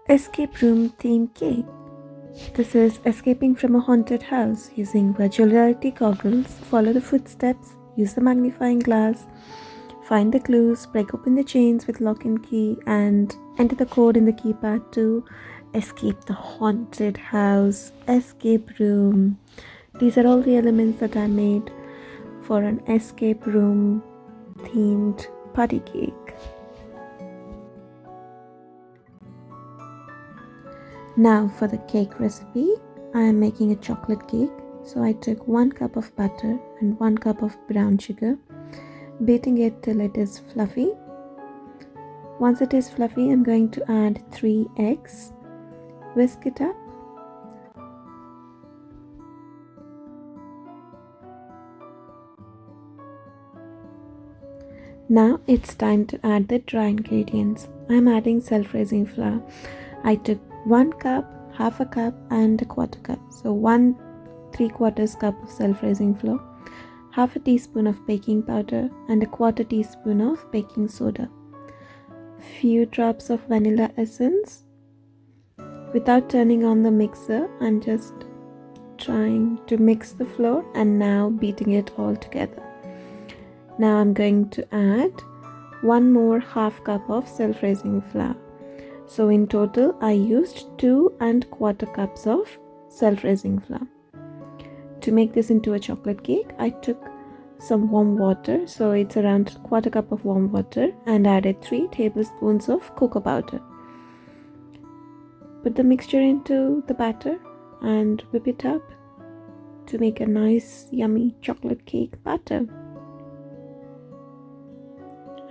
Escape room theme cake. This is escaping from a haunted house using virtual reality goggles. Follow the footsteps, use the magnifying glass, find the clues, break open the chains with lock and key, and enter the code in the keypad to escape the haunted house. Escape room. These are all the elements that I made for an escape room themed party cake. Now for the cake recipe, I am making a chocolate cake. So I took 1 cup of butter and 1 cup of brown sugar, beating it till it is fluffy. Once it is fluffy, I'm going to add 3 eggs, whisk it up. Now it's time to add the dry ingredients. I'm adding self-raising flour. I took 1 cup, half a cup and a quarter cup. So 1 3/4 cup of self-raising flour, half a teaspoon of baking powder and a quarter teaspoon of baking soda. Few drops of vanilla essence. Without turning on the mixer, I'm just trying to mix the flour and now beating it all together. Now I'm going to add 1 more half cup of self-raising flour. So in total, I used 2 1/4 cups of self-raising flour. To make this into a chocolate cake, I took some warm water, so it's around 1/4 cup of warm water, and added 3 tablespoons of cocoa powder. Put the mixture into the batter and whip it up to make a nice, yummy chocolate cake batter.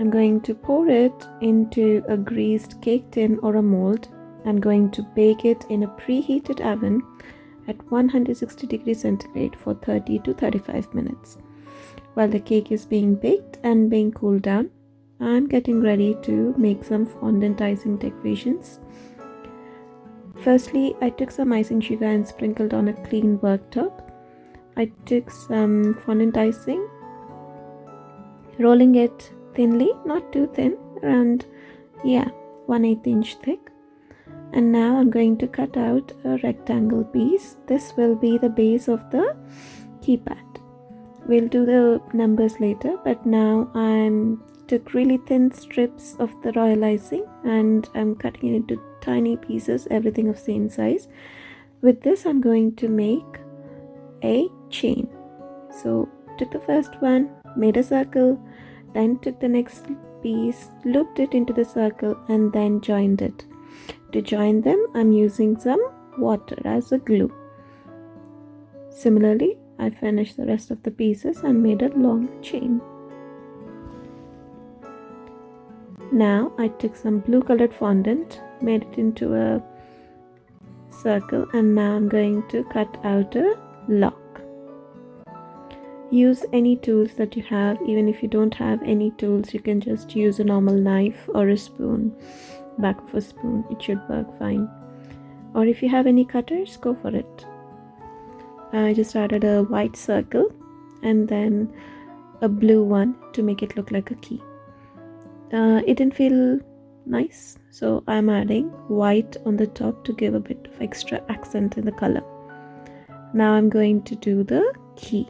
I'm going to pour it into a greased cake tin or a mold. I'm going to bake it in a preheated oven at 160 degrees centigrade for 30 to 35 minutes. While the cake is being baked and being cooled down, I'm getting ready to make some fondantizing decorations. Firstly, I took some icing sugar and sprinkled on a clean worktop. I took some fondantizing, rolling it thinly, not too thin, around 1/8 inch thick. And now I'm going to cut out a rectangle piece. This will be the base of the keypad. We'll do the numbers later, but now I took really thin strips of the royal icing and I'm cutting it into tiny pieces, everything of same size. With this, I'm going to make a chain. So took the first one, made a circle, then took the next piece, looped it into the circle and then joined it. To join them, I'm using some water as a glue. Similarly, I finished the rest of the pieces and made a long chain. Now I took some blue colored fondant, made it into a circle, and now I'm going to cut out a lock. Use any tools that you have. Even if you don't have any tools, you can just use a normal knife or a spoon, back of a spoon. It should work fine. Or if you have any cutters, go for it. I just added a white circle and then a blue one to make it look like a key. It didn't feel nice, so I'm adding white on the top to give a bit of extra accent in the color. Now I'm going to do the key.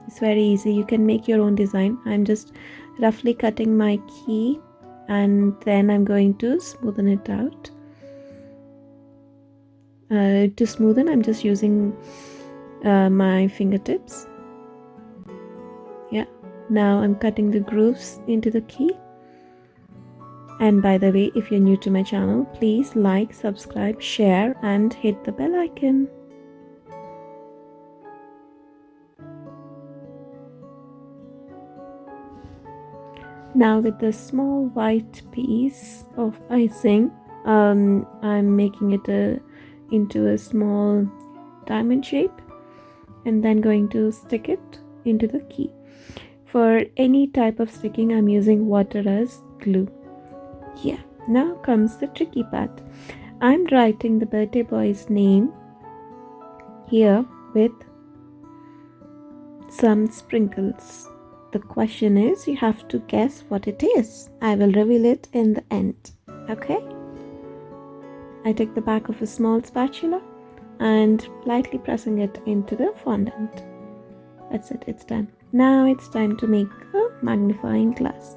It's very easy. You can make your own design. I'm just roughly cutting my key and then I'm going to smoothen it out. To smoothen, I'm just using my fingertips. Now I'm cutting the grooves into the key. And by the way, if you're new to my channel, please like, subscribe, share and hit the bell icon. Now with the small white piece of icing, I'm making it into a small diamond shape and then going to stick it into the key. For any type of sticking, I'm using water as glue. Now comes the tricky part. I'm writing the birthday boy's name here with some sprinkles. The question is, you have to guess what it is. I will reveal it in the end. Okay? I took the back of a small spatula and lightly pressing it into the fondant. That's it, it's done. Now it's time to make a magnifying glass.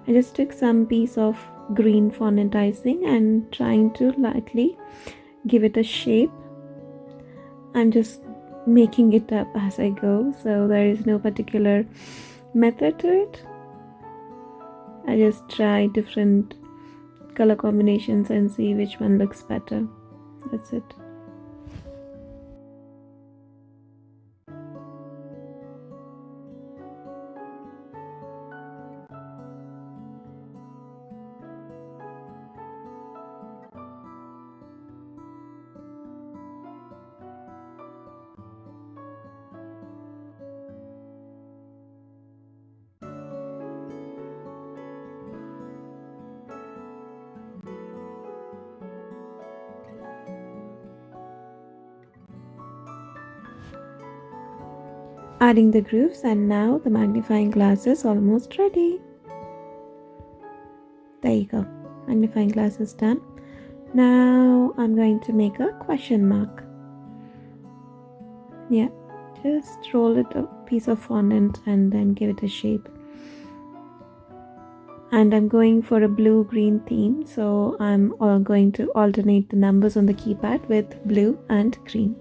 I just took some piece of green fondantizing and trying to lightly give it a shape. I'm just making it up as I go, so there is no particular method to it. I just try different color combinations and see which one looks better. That's it. Adding the grooves, and now the magnifying glass is almost ready. There you go. Magnifying glass is done. Now I'm going to make a question mark. Yeah, just roll it a piece of fondant and then give it a shape. And I'm going for a blue-green theme, so I'm going to alternate the numbers on the keypad with blue and green.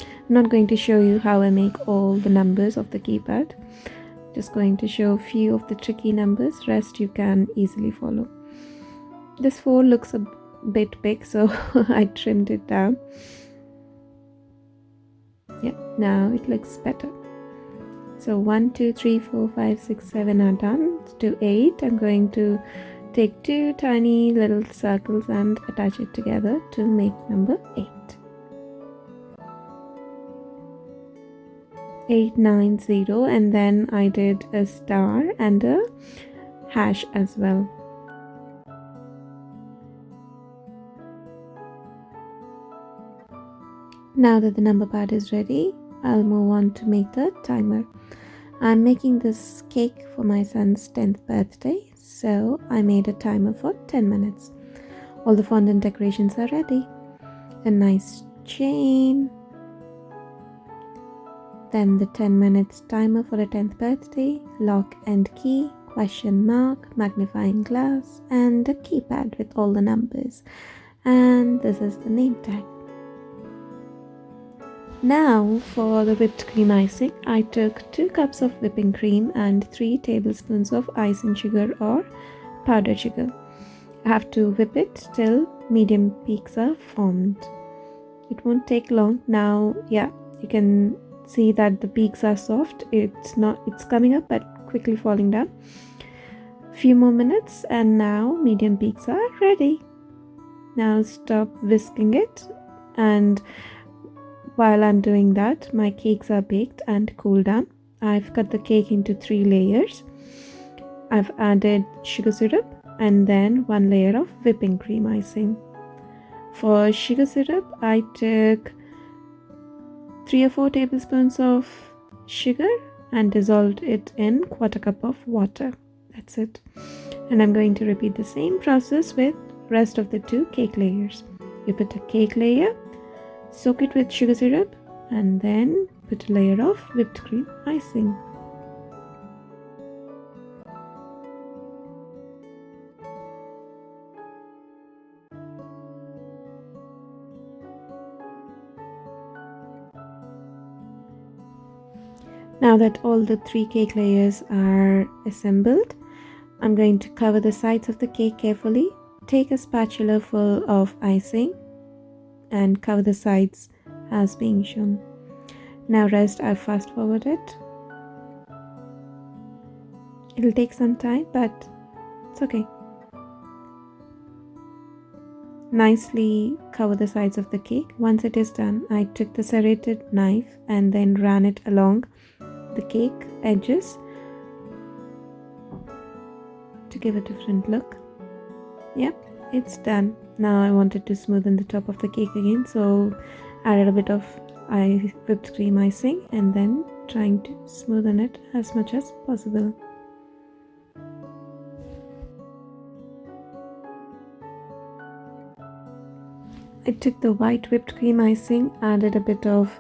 I'm not going to show you how I make all the numbers of the keypad. Just going to show a few of the tricky numbers, rest you can easily follow. This 4 looks a bit big, so I trimmed it down. Yeah, now it looks better. So 1, 2, 3, 4, 5, 6, 7 are done. To 8, I'm going to take 2 tiny little circles and attach it together to make number 8. 8, 9, 0, and then I did a star and a hash as well. Now that the number pad is ready, I'll move on to make the timer. I'm making this cake for my son's 10th birthday, so I made a timer for 10 minutes. All the fondant decorations are ready. A nice chain, then the 10 minutes timer for the 10th birthday, lock and key, question mark, magnifying glass, and a keypad with all the numbers. And this is the name tag. Now for the whipped cream icing, I took 2 cups of whipping cream and 3 tablespoons of icing sugar or powdered sugar. I have to whip it till medium peaks are formed. It won't take long. Now, yeah, you can see that the peaks are soft. It's coming up but quickly falling down. Few more minutes and now medium peaks are ready. Now stop whisking it, and while I'm doing that, my cakes are baked and cooled down. I've cut the cake into 3 layers. I've added sugar syrup and then 1 layer of whipping cream icing. For sugar syrup, I took 3 or 4 tablespoons of sugar and dissolved it in 1/4 cup of water. That's it. And I'm going to repeat the same process with rest of the 2 cake layers. You put a cake layer, soak it with sugar syrup, and then put a layer of whipped cream icing. Now that all the 3 cake layers are assembled, I'm going to cover the sides of the cake carefully. Take a spatula full of icing and cover the sides as being shown. Now rest, I'll fast forward it. It'll take some time, but it's okay. Nicely cover the sides of the cake. Once it is done, I took the serrated knife and then ran it along the cake edges to give a different look. Yep, it's done. Now I wanted to smoothen the top of the cake again, so added a bit of whipped cream icing and then trying to smoothen it as much as possible. I took the white whipped cream icing, added a bit of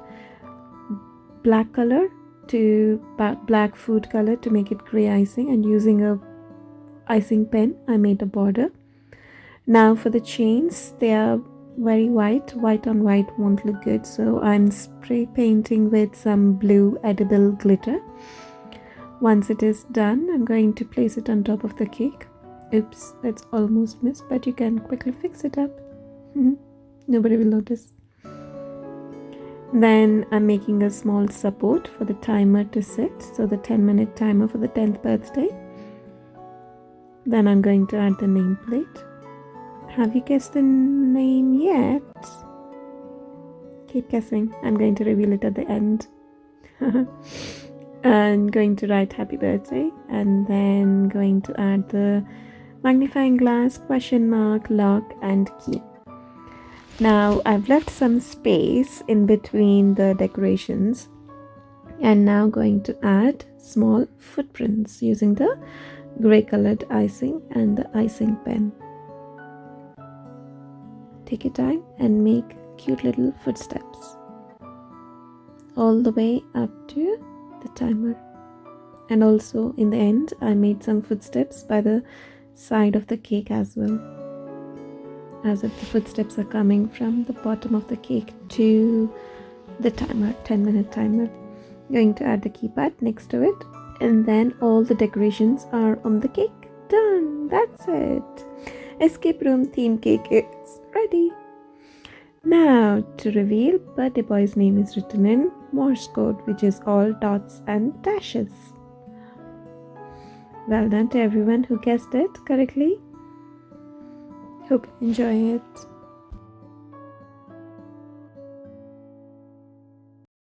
black color to black food color to make it gray icing, and using a icing pen I made a border. Now for the chains, they are very white on white won't look good, so I'm spray painting with some blue edible glitter. Once it is done, I'm going to place it on top of the cake. Oops, that's almost missed, but you can quickly fix it up. Nobody will notice. Then I'm making a small support for the timer to sit, so the 10-minute timer for the 10th birthday. Then I'm going to add the nameplate. Have you guessed the name yet? Keep guessing. I'm going to reveal it at the end. I'm going to write happy birthday, and then going to add the magnifying glass, question mark, lock and key. Now I've left some space in between the decorations, and now going to add small footprints using the gray colored icing and the icing pen. Take your time and make cute little footsteps all the way up to the timer. And also in the end, I made some footsteps by the side of the cake as well, as if the footsteps are coming from the bottom of the cake to the timer, 10-minute timer. Going to add the keypad next to it, and then all the decorations are on the cake. Done. That's it. Escape room theme cake is ready. Now to reveal, birthday boy's name is written in Morse code, which is all dots and dashes. Well done to everyone who guessed it correctly. Hope you enjoy it.